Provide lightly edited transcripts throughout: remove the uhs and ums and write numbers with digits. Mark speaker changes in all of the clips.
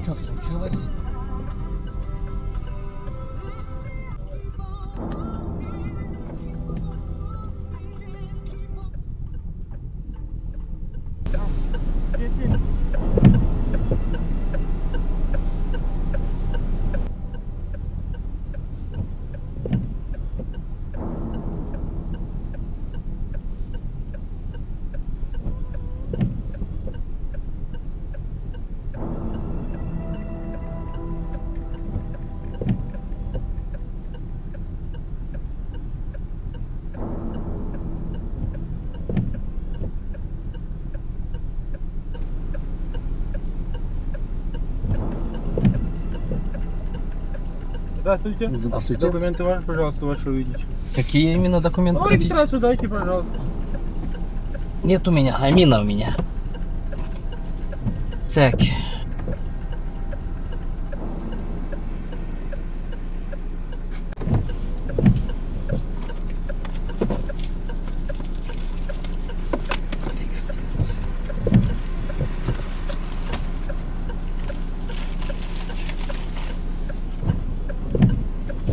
Speaker 1: Что случилось?
Speaker 2: Здравствуйте.
Speaker 1: Здравствуйте.
Speaker 2: Документы ваши, пожалуйста, ваши увидеть.
Speaker 1: Какие именно документы
Speaker 2: Ну,
Speaker 1: хотите?
Speaker 2: регистрацию дайте, пожалуйста.
Speaker 1: Нет у меня, Амина у меня. Так.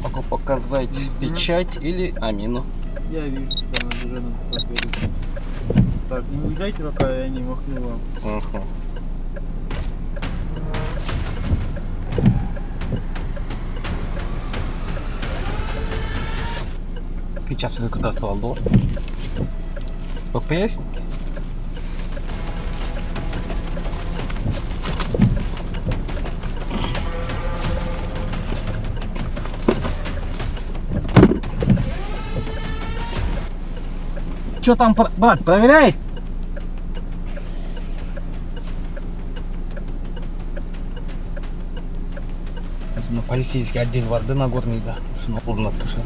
Speaker 1: Могу показать печать или Амину.
Speaker 2: Я вижу, что она уже нам подтвердит. Так, не уезжайте, пока я не махну вам.
Speaker 1: Угу. Печать куда-то алды. ППС? Что там, брат, проверяй? Полицейский отдел Варды Нагорный, да. Урна пошел.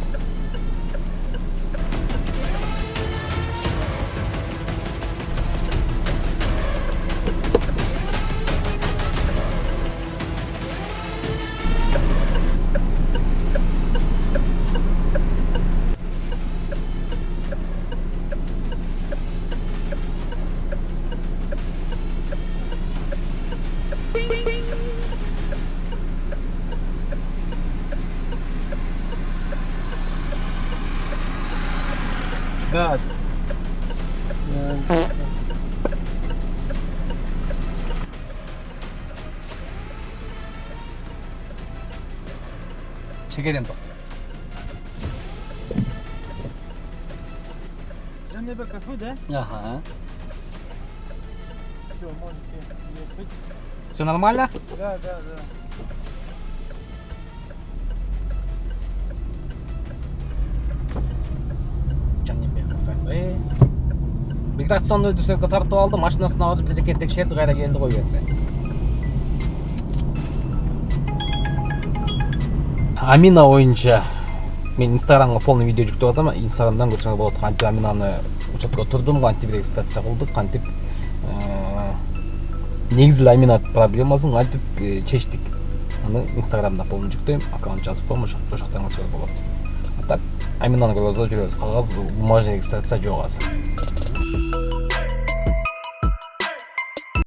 Speaker 2: Да.
Speaker 1: Чекеренто.
Speaker 2: Жанна кафе, да?
Speaker 1: Ага.
Speaker 2: Все, можете ехать.
Speaker 1: Все нормально?
Speaker 2: Да.
Speaker 1: Миграционный үдүсөккө тартып алды, машинасын алып тилекке текшерди, кайра келди кой енді. Амина боюнча мен инстаграмга полный видео жүктөп атам, инстаграмдан көрсөңөр болот. Кантип Аминаны учетко турдум, кантип регистрация кылдык, кантип негизги Амина проблемасын кантип чечтик. Аны инстаграмда полный жүктөйм, аккаунт жазып коем, ошоктон көрсөңөр болот. А так Аминаны көрүп жүрөбүз, кагаз бумажный регистрация жок азыр.